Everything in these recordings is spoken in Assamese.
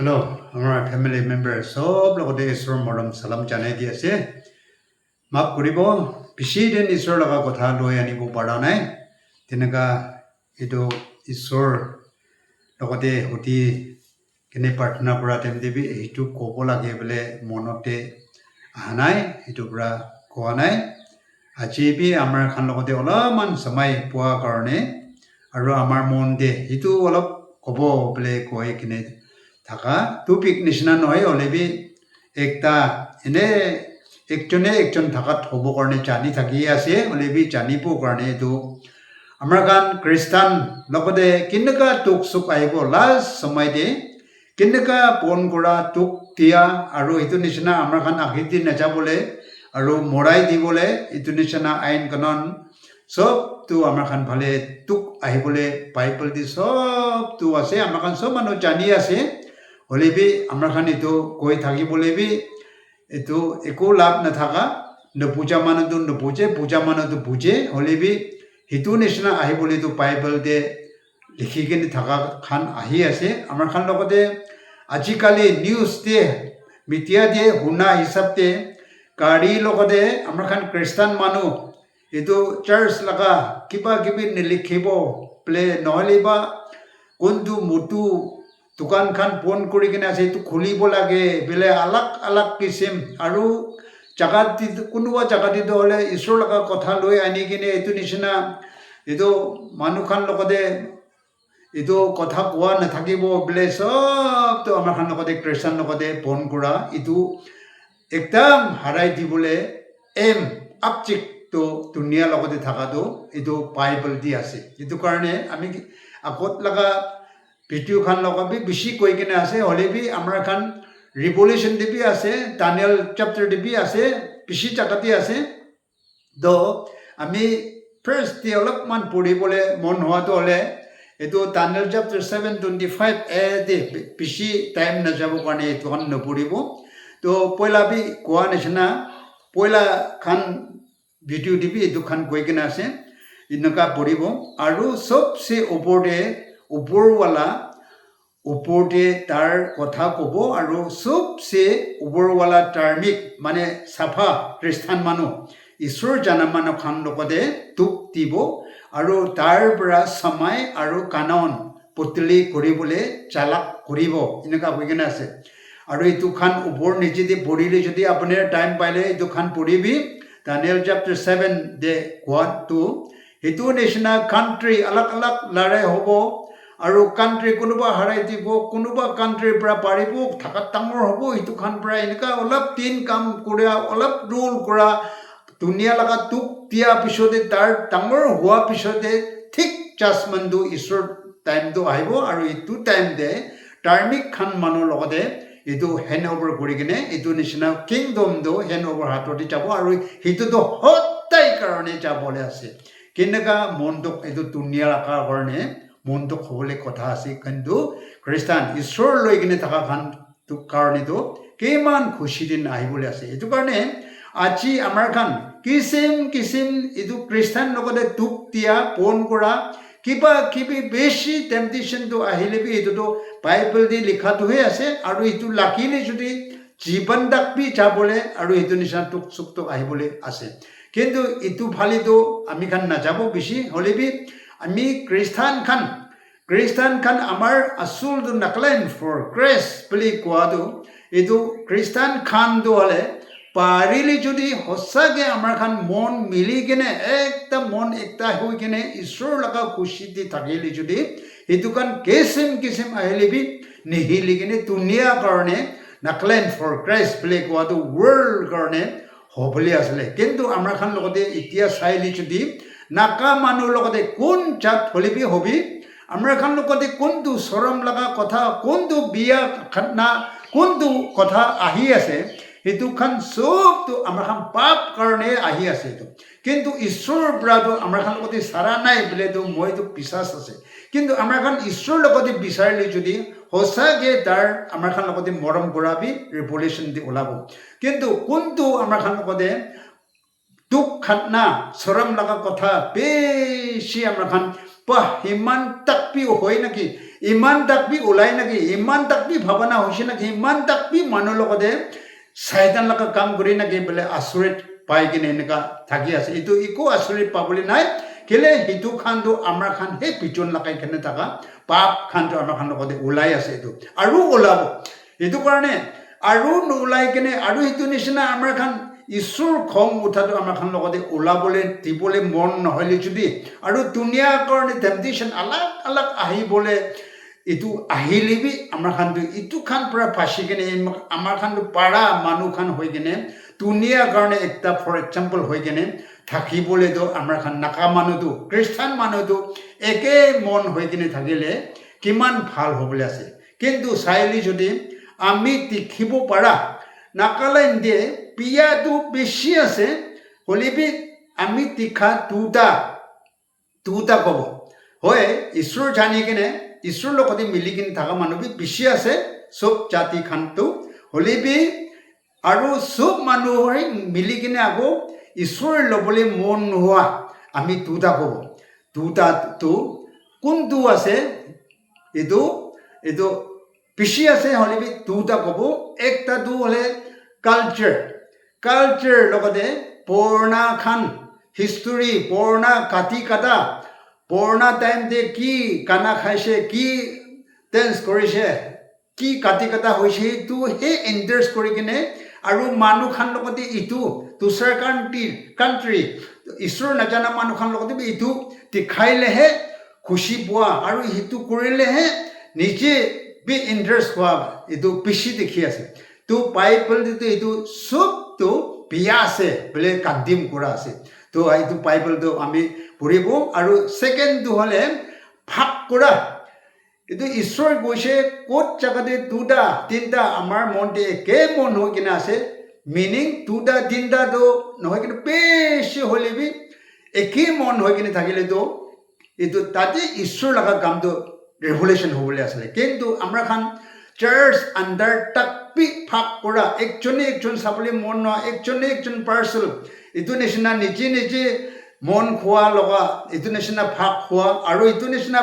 Hello, our family members. Sob লগতে ঈশ্বৰৰ মৰম চালাম জনাই দি আছে। মাফ কৰিব, বেছি দিন ঈশ্বৰৰ লগা কথা লৈ আনিব পৰা নাই। তেনেকা এইটো ঈশ্বৰ লগতে সুধি কেনে প্ৰাৰ্থনা কৰা টাইমতে সেইটো ক'ব লাগে বোলে মনতে অহা নাই, সেইটো পৰা কোৱা নাই। আজি আমাৰ খান লগতে অলপমান সময় পোৱাৰ কাৰণে আৰু আমাৰ মনতে সেইটো অলপ ক'ব বোলে কৈ কিনে থাকা টপিক নিচিনা নহয় হ'লেবি একটা এনে একজন থাকাত হ'ব কাৰণে জানি থাকি আছে হ'লেবি জানিব কাৰণে এইটো আমাৰ গান খ্ৰীষ্টান লগতে কেনেকা তুক চুক আহিব লাষ্ট সময়তে কেনেকা পণ কৰা তুক দিয়া আৰু এইটো নিচিনা আমাৰ গান আকৃতি নাযাবলৈ আৰু মৰাই দিবলৈ এইটো নিচিনা আইন কানুন সবটো আমাৰ খান ভালে তুক আহিবলৈ বাইবেল দি সবটো আছে আমাৰ খান সব মানুহ জানি আছে হ'লেবি আমাৰ খান এইটো কৈ থাকিবলৈবি এইটো একো লাভ নাথাকা নুবুজা মানুহটো নুবুজে বুজা মানুহটো বুজে হ'লেবি সেইটো নিচিনা আহিবলৈতো বাইবেল দে লিখি কিনে থকা খান আহি আছে আমাৰ খান লগতে আজিকালি নিউজ দে মিডিয়া দিয়ে শুনা হিচাপতে গাড়ী লগতে আমাৰ খান খ্ৰীষ্টান মানুহ এইটো চাৰ্চ লগা কিবা কিবি নিলিখিব বোলে নহ'লে বা কোনটো মোটো দোকান খান বন কৰি কিনে আছে এইটো খুলিব লাগে বোলে আলাগ কিচিম আৰু জাগাত কোনোবা জাগাত হ'লে ঈশ্বৰ লগা কথা লৈ আনি কিনে এইটো নিচিনা এইটো মানুহ খান লগতে এইটো কথা কোৱা নাথাকিব বোলে সবটো আমাৰ খান লগতে খ্ৰীষ্টান লগতে বন কৰা এইটো একদম হাৰাই দিবলৈ আপচিকটো দুনিয়াৰ লগতে থকাটো এইটো বাইবেল দি আছে এইটো কাৰণে আমি আগত লগা ভিডিঅ' খান লগাবি বেছি কৈ কিনে আছে হ'লেবি আমাৰ খান ৰিভলিউশ্যন দিবি আছে ডানিয়েল চেপ্টাৰ দিবি আছে বেছি জাগাতে আছে তো আমি ফাৰ্ষ্ট অলপমান পঢ়িবলৈ মন হোৱাটো হ'লে এইটো ডানিয়েল চেপ্টাৰ 7:25 দে বেছি টাইম নাযাব কাৰণে এইটো খান নপঢ়িব তো পইলাবি কোৱা নিচিনা পইলা খান ভিডিঅ' দিবি এইটো খান কৈ কিনে আছে এনেকুৱা পঢ়িব আৰু চবচে ওপৰতে তাৰ কথা ক'ব আৰু চবচে ওপৰৱালা টাৰ্মিক মানে চাফা খ্ৰীষ্টান মানুহ ঈশ্বৰ জানা মানুহ খান লগতে তুক দিব আৰু তাৰ পৰা সমাই আৰু কানন পতলি কৰিবলৈ চালাক কৰিব এনেকুৱা হৈ কিনে আছে আৰু এইটো খান ওপৰ নিচেদি পঢ়িলে যদি আপোনাৰ টাইম পাইলে এইটো খান পঢ়িবি ডানিয়েল চেপ্টাৰ 7 দে কোৱাটো সেইটো নিচিনা কাণ্ট্ৰি আলাগ লৰাই হ'ব আৰু কাণ্ট্ৰি কোনোবা হাৰাই দিব কোনোবা কাণ্ট্ৰিৰ পৰা পাৰিব থাকাত ডাঙৰ হ'ব সেইটো খান পৰা এনেকুৱা অলপ দিন কাম কৰা অলপ ৰুল কৰা দুনিয়া লগা তুক দিয়া পিছতে তাৰ ডাঙৰ হোৱা পিছতে ঠিক জাজমেণ্টটো ঈশ্বৰ টাইমটো আহিব আৰু এইটো টাইমতে টাৰ্মিক খান মানুহৰ লগতে এইটো হেণ্ড অভাৰ কৰি কিনে এইটো নিচিনা কিংডমটো হেণ্ড অভাৰ হাততে যাব আৰু সেইটোতো সদায় কাৰণে যাবলৈ আছে কেনেকুৱা মনটোক এইটো দুনিয়া ৰখাৰ কাৰণে মনটোক হ'বলৈ কথা আছে কিন্তু খ্ৰীষ্টান ঈশ্বৰ লৈ কিনে থকা খানটোৰ কাৰণেতো কিমান খুচি দিন আহিবলৈ আছে এইটো কাৰণে আজি আমাৰ খান কিচিম এইটো খ্ৰীষ্টান লগতে তুক দিয়া পণ কৰা কিবা কিবি বেছি টেম্পটেশ্যনটো আহিলেবি এইটোতো বাইবেল দি লিখাটোহে আছে আৰু এইটো লাকিলে যদি জীৱন দাকবি যাবলৈ আৰু এইটো নিচিনা তুক চুকটো আহিবলৈ আছে কিন্তু এইটো ফালেতো আমি খান নাযাব বেছি হ'লেবি আমি খ্ৰীষ্টান খান আমাৰ আচলটো নাকলেন ফৰ গ্ৰেছ বুলি কোৱাটো এইটো খ্ৰীষ্টান খানটো হ'লে পাৰিলে যদি সঁচাকৈ আমাৰ খান মন মিলি কিনে একদম মন একটা হৈ কিনে ঈশ্বৰ লগা খুচি দি থাকিলে যদি সেইটো খান কিচিম আহিলেবি নিহিলি কিনে দুনিয়াৰ কাৰণে নাকলেন ফৰ গ্ৰেছ বুলি কোৱাটো ৱৰ্ল্ড কাৰণে হ'বলৈ আছিলে কিন্তু আমাৰ খান লগতে এতিয়া চাইলি যদি নাকা মানুহৰ লগতে কোন জাত হ'লেবি হবি আমাৰ খান লগতে কোনটো চৰম লগা কথা কোনটো বিয়া খানা কোনটো কথা আহি আছে সেইটো খান চবটো আমাৰ খান পাপ কাৰণে আহি আছে এইটো কিন্তু ঈশ্বৰৰ পৰাটো আমাৰ খান লগতে চাৰা নাই বোলেতো মইতো বিশ্বাস আছে কিন্তু আমাৰ খান ঈশ্বৰৰ লগতে বিচাৰিলে যদি সঁচাকৈ তাৰ আমাৰ খান লগতে মৰম কৰাবি ৰিভলিউশ্যন দি ওলাব কিন্তু কোনটো আমাৰ খান লগতে দুখ খানা চৰম লগা কথা বেছি আমাৰ খান বাহ ইমান তাকবি হয় নাকি ইমান তাকবি ওলাই নাকি ইমান তাকবি ভাৱনা হৈছে নাকি ইমান তাকবি মানুহৰ লগতে চাইতান লগা কাম কৰি নাকি বোলে আচৰিত পাই কিনে এনেকুৱা থাকি আছে এইটো একো আচৰিত পাবলৈ নাই কেলে সিটো খানটো আমাৰ খান সেই পিছন লগাই কেনে থকা পাপ খানটো আমাৰ খান লগতে ওলাই আছে এইটো আৰু ওলাব এইটো কাৰণে আৰু নোলাই কেনে আৰু সেইটো নিচিনা আমাৰ খান ঈশ্বৰ খং উঠাটো আমাৰ খান লগতে ওলাবলৈ দিবলৈ মন নহ'লে যদি আৰু দুনিয়াৰ কাৰণে টেম্পটেশ্যন আলাগ আলাগ আহিবলৈ এইটো আহিলেবি আমাৰ খানটো ইটো খান পৰা ফাঁচি কেনে আমাৰ খানটো পাৰা মানুহ খান হৈ কেনে দুনিয়াৰ কাৰণে একটা ফৰ এক্সাম্পল হৈ কেনে থাকিবলৈতো আমাৰ খান নাকা মানুহটো খ্ৰীষ্টান মানুহটো একে মন হৈ কিনে থাকিলে কিমান ভাল হ'বলৈ আছে কিন্তু চাইলি যদি আমি দেখিব পাৰা নাগালেণ্ডে বিয়াটো বেছি আছে হ'লেবি আমি তীখা দুটা ক'ব হয় ঈশ্বৰ জানি কিনে ঈশ্বৰৰ লগতে মিলি কিনে থকা মানুহবি বেছি আছে চব জাতি খানটো হ'লেবি আৰু চব মানুহৰে মিলি কিনে আকৌ ঈশ্বৰ ল'বলৈ মন নোহোৱা আমি দুটা ক'ব দুটাটো কোনটো আছে এইটো বেছি আছে হ'লেবি দুটা ক'ব একটাটো হ'লে কালচাৰ লগতে পুৰণা খান হিষ্টৰী পুৰণা কাটি কাটা পুৰণা টাইমতে কি কানা খাইছে কি ডেন্স কৰিছে কি কাটি কটা হৈছে সেইটো সেই ইণ্টাৰেষ্ট কৰি কিনে আৰু মানুহ খান লগতে ইটো দুচৰ কাণ্ট্ৰি ঈশ্বৰ নাজানা মানুহ খান লগতে ইটো দেখাইলেহে খুচি পোৱা আৰু সেইটো কৰিলেহে নিজে বি ইণ্টাৰেষ্ট হোৱা এইটো বেছি দেখি আছে তো বাইবেলটো এইটো চবটো বিয়া আছে বোলে কান্দিম কৰা আছে তো এইটো বাইবেলটো আমি পঢ়িব আৰু ছেকেণ্ডটো হ'লে ভাগ কৰা এইটো ঈশ্বৰ কৈছে ক'ত জাগাতে দুটা তিনিটা আমাৰ মনতে একে মন হৈ কিনে আছে মিনিং দুটা তিনিটাটো নহয় কিন্তু বেছি হ'লেবি একে মন হৈ কিনে থাকিলেতো এইটো তাতে ঈশ্বৰ লগা কামটো ৰেভলিউশ্যন হ'বলৈ আছিলে কিন্তু আমাৰ খান চাৰ্চ আণ্ডাৰ তাকবি ভাগ কৰা একজন চাবলৈ মন নোহোৱা একজন পাৰ্চন এইটো নিচিনা নিজে মন খোৱা লগা এইটো নিচিনা ভাগ খোৱা আৰু এইটো নিচিনা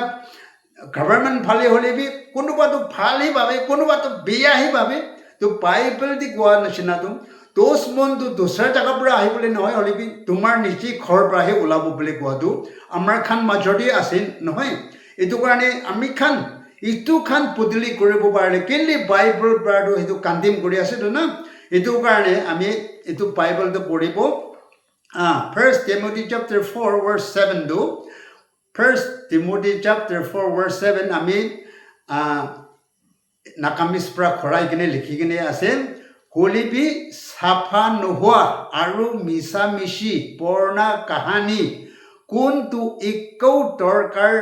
গভৰ্ণমেণ্ট ভালে হ'লেবি কোনোবাটো ভালেই ভাবে কোনোবাটো বেয়াহে ভাবে তো বাইবেল দি কোৱা নিচিনাটো দোষ মনটো দোচৰ জেগাৰ পৰা আহিবলৈ নহয় হ'লেবি তোমাৰ নিজে ঘৰৰ পৰাহে ওলাব বুলি কোৱাটো আমাৰ খান মাজতে আছে নহয় এইটো কাৰণে আমি খান ইটো খান পদূলি কৰিব পাৰিলে কেলে বাইবেল পৰাটো সেইটো কান্দিম কৰি আছেতো না এইটো কাৰণে আমি এইটো বাইবেলটো পঢ়িব First Timothy chapter 4 verse 7 do First Timothy chapter 4 verse 7 আমি নাকামিজ পৰা খৰাই কিনে লিখি কিনে আছে হলিবি চাফা নোহোৱা আৰু মিছামিছি পুৰণা কাহানী কোনটো একো দৰকাৰ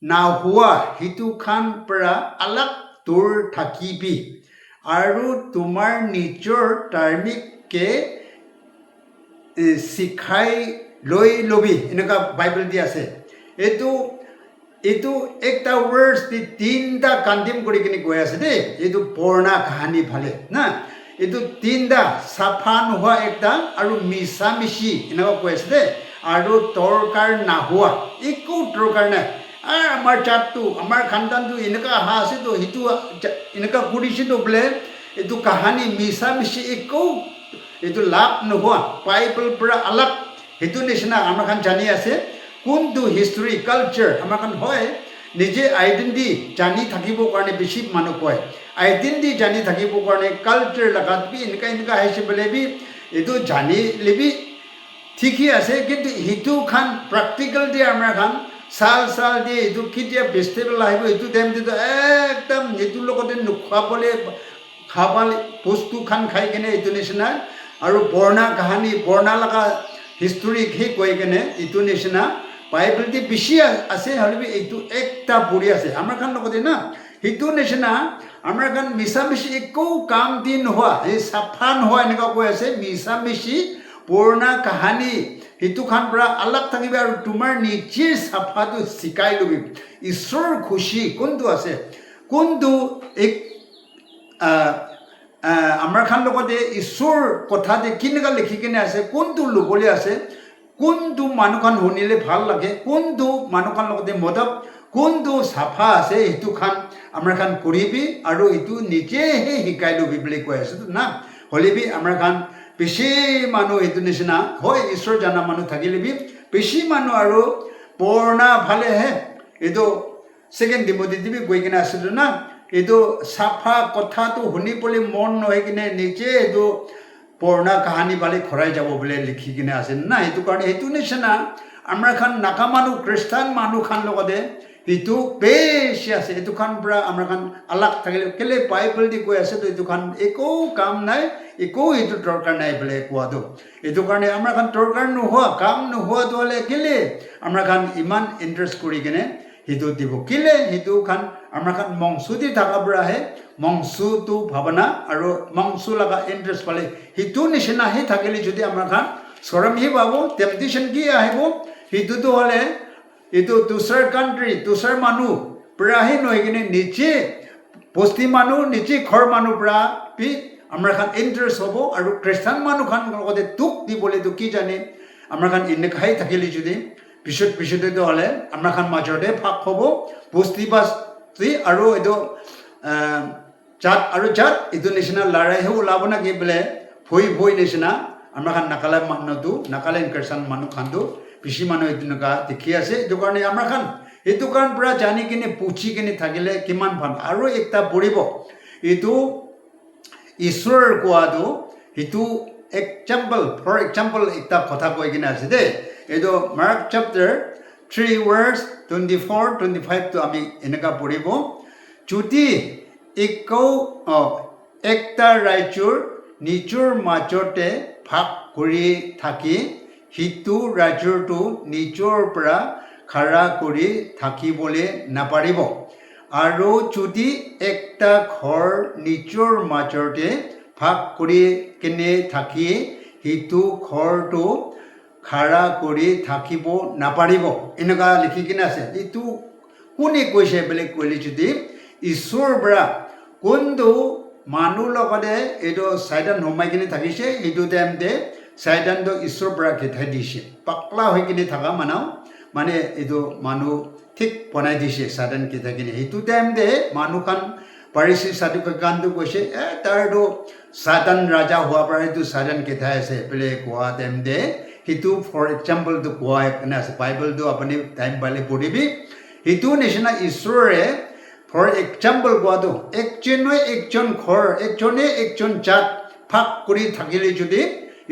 নাহোৱা সিটো খান পৰা আলাগ দূৰ থাকিবি আৰু তোমাৰ নিজৰ ধাৰ্মিককে শিখাই লৈ ল'বি এনেকুৱা বাইবেল দি আছে এইটো একটা ৱৰ্ডছ দি তিনিটা কান্দিম কৰি কিনে কৈ আছে দেই এইটো পুৰণা কাহানী ভালে না এইটো তিনিটা চাফা নোহোৱা একটা আৰু মিছামিছি এনেকুৱা কৈ আছে দেই আৰু দৰকাৰ নাহোৱা একো দৰকাৰ নাই আমাৰ জাতটো আমাৰ খানদানটো এনেকুৱা অহা আছেতো সেইটো এনেকুৱা কৰিছেতো বোলে এইটো কাহানী মিছামিছি একো এইটো লাভ নোহোৱা বাইবেল পৰা আলাগ সেইটো নিচিনা আমাৰ খান জানি আছে কোনটো হিষ্টৰী কালচাৰ আমাৰ খান হয় নিজে আইডেণ্টি জানি থাকিবৰ কাৰণে বেছি মানুহ কয় আইডেণ্টি জানি থাকিবৰ কাৰণে কালচাৰ লগাত বি এনেকুৱা আহিছে বোলে বি এইটো জানি লিবি ঠিকেই আছে কিন্তু সেইটো খান প্ৰেক্টিকেল দি আমাৰ খান চাল দিয়ে এইটো কেতিয়া ফেষ্টিভেল আহিব এইটো টাইমটো একদম এইটোৰ লগতে নোখোৱাবলৈ খাবলৈ বস্তু খান খাই কিনে এইটো নিচিনা আৰু পুৰণা কাহানী পুৰণা লগা হিষ্টৰী সেই কৈ কিনে এইটো নিচিনা বাইবেলটি বেছি আছে হ'লেবি এইটো একটা পঢ়ি আছে আমাৰ খান লগতে না সেইটো নিচিনা আমাৰ খান মিছামিছি একো কাম দি নোহোৱা এই চাফা নোহোৱা এনেকুৱা কৈ আছে মিছামিছি পুৰণা কাহানী সেইটো খান পৰা আলাগ থাকিবি আৰু তোমাৰ নিজে চাফাটো শিকাই ল'বি ঈশ্বৰ খুচি কোনটো আছে কোনটো এক আমাৰ খান লগতে ঈশ্বৰ কথাতে কেনেকুৱা লিখি কিনে আছে কোনটো ল'বলৈ আছে কোনটো মানুহখন শুনিলে ভাল লাগে কোনটো মানুহখন লগতে মদক কোনটো চাফা আছে এইটো খান আমাৰ খান কৰিবি আৰু এইটো নিজেহে শিকাই লবি বুলি কৈ আছো না হলিবি আমাৰ খান বেছি মানুহ এইটো নিচিনা হয় ঈশ্বৰ জানা মানুহ থাকিলেবি বেছি মানুহ আৰু পুৰণা ভালেহে এইটো ছেকেণ্ড ডিমতি দিবি গৈ কিনে আছিলো না এইটো চাফা কথাটো শুনিবলৈ মন নহয় কিনে নিজে এইটো পুৰণা কাহানী বালি খৰাই যাব বোলে লিখি কিনে আছে না সেইটো কাৰণে সেইটো নিচিনা আমাৰ খান নাকা মানুহ খ্ৰীষ্টান মানুহ খান লগতে এইটো বেছি আছে এইটো খান পৰা আমাৰ খান আলাগ থাকিলে কেলে বাইবেল দি কৈ আছে এইটো খান একো কাম নাই একো এইটো দৰকাৰ নাই বোলে কোৱাটো এইটো কাৰণে আমাৰ খান দৰকাৰ নোহোৱা কাম নোহোৱাটো হ'লে কেলে আমাৰ খান ইমান ইণ্টাৰেষ্ট কৰি কিনে সেইটো দিব কেলে সেইটো খান আমাৰ খান মংসুদি থকা পৰাহে মংসুটো ভাৱনা আৰু মংসু লগা ইণ্টাৰেষ্ট পালে সেইটো নিচিনাহে থাকিলে যদি আমাৰ খান চৰমহি পাব টেম্পটেশ্যন কি আহিব সেইটোতো হ'লে এইটো দুসৰ কাণ্ট্ৰি দুসৰ মানুহ পৰাহে নহয় কিনে নিজে বস্তি মানুহ নিজে ঘৰ মানুহ পৰা পি আমাৰ খান ইণ্টাৰেষ্ট হ'ব আৰু খ্ৰীষ্টান মানুহ খান লগতে দুখ দিবলৈতো কি জানে আমাৰ খান এনেকুৱাই থাকিলে যদি পিছতেতো হ'লে আমাৰ খান মাজতে ভাগ হ'ব বস্তি বাস্তি আৰু এইটো জাত আৰু জাত এইটো নিচিনা লৰাইহে ওলাব না কি বোলে ভয় নিচিনা আমাৰ খান নাকালে মানুহটো নাকালে খ্ৰীষ্টান মানুহ খানটো বেছি মানুহ এইটো এনেকুৱা দেখি আছে এইটো কাৰণে আমাৰ খান সেইটো কাৰণ পৰা জানি কিনে পুচি কিনে থাকিলে কিমান ভাল আৰু একটা পঢ়িব এইটো ঈশ্বৰৰ কোৱাটো সেইটো ফৰ এক্সাম্পল একটা কথা কৈ কিনে আছে দেই এইটো মাৰ্ক চেপ্টাৰ 3 verse 24-25 আমি এনেকুৱা পঢ়িব যদি একটা ৰাজ্যৰ নিজৰ মাজতে ভাগ কৰি থাকি সিটো ৰাজ্যটো নিজৰ পৰা খাৰা কৰি থাকিবলৈ নাপাৰিব আৰু যদি একটা ঘৰ নিজৰ মাজতে ভাগ কৰি কিনে থাকি সিটো ঘৰটো খাৰা কৰি থাকিব নাপাৰিব এনেকুৱা লিখি কিনে আছে এইটো কোনে কৈছে বুলি ক'লে যদি ঈশ্বৰৰ পৰা কোনটো মানুহ লগতে এইটো চাইডান সোমাই কিনে থাকিছে সেইটো টাইমতে চাইডানটো ঈশ্বৰৰ পৰা খেদাই দিছে পাকলা হৈ কিনে থকা মানুহ মানে এইটো মানুহ ঠিক বনাই দিছে চাইডান খেদাই কিনে সেইটো টাইমতে মানুহখন পাৰিছে সাধুকানটো কৈছে তাৰটো চাইডান ৰাজা হোৱাৰ পৰা এইটো চাইডান খেদাই আছে বোলে কোৱা টাইমতে সেইটো ফৰ এক্সাম্পলটো কোৱা এনে আছে বাইবেলটো আপুনি টাইম পালে পঢ়িবি সেইটো নিচিনা ঈশ্বৰে ফৰ এক্সাম্পল কোৱাটো একজনে একজন ঘৰ একজনে একজন জাত ভাগ কৰি থাকিলে যদি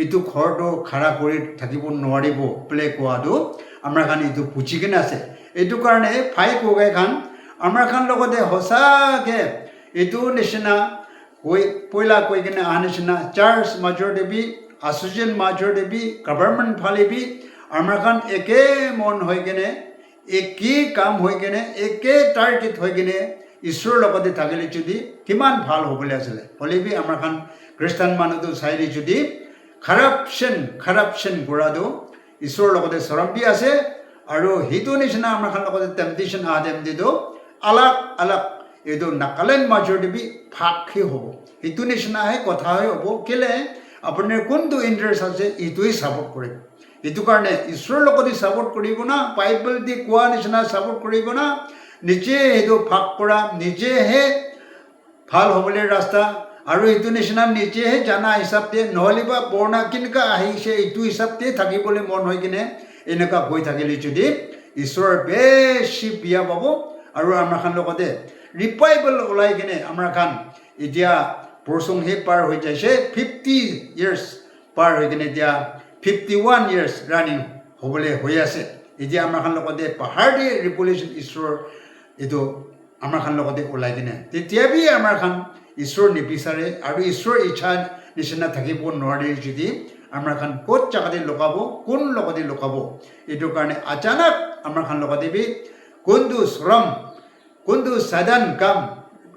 এইটো ঘৰটো খাৰা কৰি থাকিব নোৱাৰিব বোলে কোৱাটো আমাৰ খান এইটো পুচি কিনে আছে এইটো কাৰণে ফাই কগাই খান আমাৰ খান লগতে সঁচাকৈ এইটো নিচিনা পইলা কৈ কিনে অহা নিচিনা চাৰ্চ মাজৰ দেৱী এছ'চিয়েশ্যন মাজৰ দেৱী গভৰ্ণমেণ্ট ফালেবি আমাৰ খান একে মন হৈ কিনে একেই কাম হৈ কিনে একে টাৰ্গেট হৈ কিনে ঈশ্বৰৰ লগতে থাকিলে যদি কিমান ভাল হ'বলৈ আছিলে হ'লেবি আমাৰ খান খ্ৰীষ্টান মানুহটো চাইলে যদি খাৰাপশ্যন কৰাটো ঈশ্বৰৰ লগতে চৰম্পি আছে আৰু সেইটো নিচিনা আমাৰ খান লগতে টেম্পটেশ্যন অহা টাইমটো আলাগ এইটো নাগালেণ্ড মাজৰ দেৱী ভাগহে হ'ব সেইটো নিচিনাহে কথাহে হ'ব কেলে আপোনাৰ কোনটো ইণ্টাৰেষ্ট আছে এইটোৱে ছাপৰ্ট কৰিব এইটো কাৰণে ঈশ্বৰৰ লগতে ছাপৰ্ট কৰিব না বাইবেল দি কোৱা নিচিনা ছাপৰ্ট কৰিব না নিজে সেইটো ভাগ কৰা নিজেহে ভাল হ'বলৈ ৰাস্তা আৰু এইটো নিচিনা নিজেহে জানা হিচাপতে নহ'লে বা পুৰণা কেনেকুৱা আহিছে এইটো হিচাপতে থাকিবলৈ মন হৈ কিনে এনেকুৱা হৈ থাকিলে যদি ঈশ্বৰৰ বেছি বিয়া পাব আৰু আমাৰ খান লগতে ৰিভাইভেল ওলাই কিনে আমাৰ খান এতিয়া প্ৰচংহে পাৰ হৈ যাইছে 50 years পাৰ হৈ কিনে এতিয়া 51 years ৰানিং হ'বলৈ হৈ আছে এতিয়া আমাৰ খান লগতে পাহাৰটি ৰিভলিউশ্যন ঈশ্বৰৰ এইটো আমাৰ খান লগতে ওলাই কিনে তেতিয়াবি আমাৰ খান ঈশ্বৰ নিবিচাৰে আৰু ঈশ্বৰৰ ইচ্ছা নিচিনা থাকিব নোৱাৰে যদি আমাৰ খান ক'ত জাগাতে লগাব কোন লগতে লগাব এইটো কাৰণে আচানক আমাৰ খান লগতে বি কোনটো সাধাৰণ কাম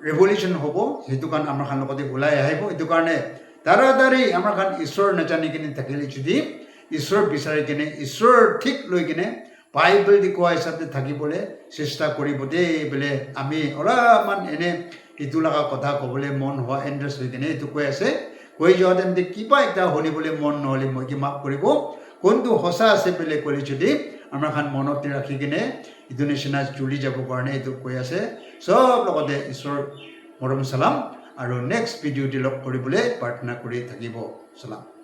ৰেভলিউশ্যন হ'ব সেইটো কাৰণ আমাৰ খান লগতে ওলাই আহিব এইটো কাৰণে তাড়াতাড়ি আমাৰ খান ঈশ্বৰ নাজানি কিনে থাকিলে যদি ঈশ্বৰ বিচাৰি কিনে ঈশ্বৰ ঠিক লৈ কিনে বাইবেল দি কোৱা হিচাপে থাকিবলৈ চেষ্টা কৰিব দেই বোলে আমি অলপমান এনে এইটো লগা কথা ক'বলৈ মন হোৱা ইণ্টাৰেষ্ট হৈ কিনে এইটো কৈ আছে কৈ যোৱা তেন্তে কিবা এটা শুনিবলৈ মন নহ'লে মই কি মাফ কৰিব কোনটো সঁচা আছে বুলি ক'লে যদি আমাৰ খান মনত ৰাখি কিনে ইটো নিচিনা চলি যাব কাৰণে এইটো কৈ আছে চব লগতে ঈশ্বৰ মৰম চালাম আৰু নেক্সট ভিডিঅ'টি লগ কৰিবলৈ প্ৰাৰ্থনা কৰি থাকিব চালাম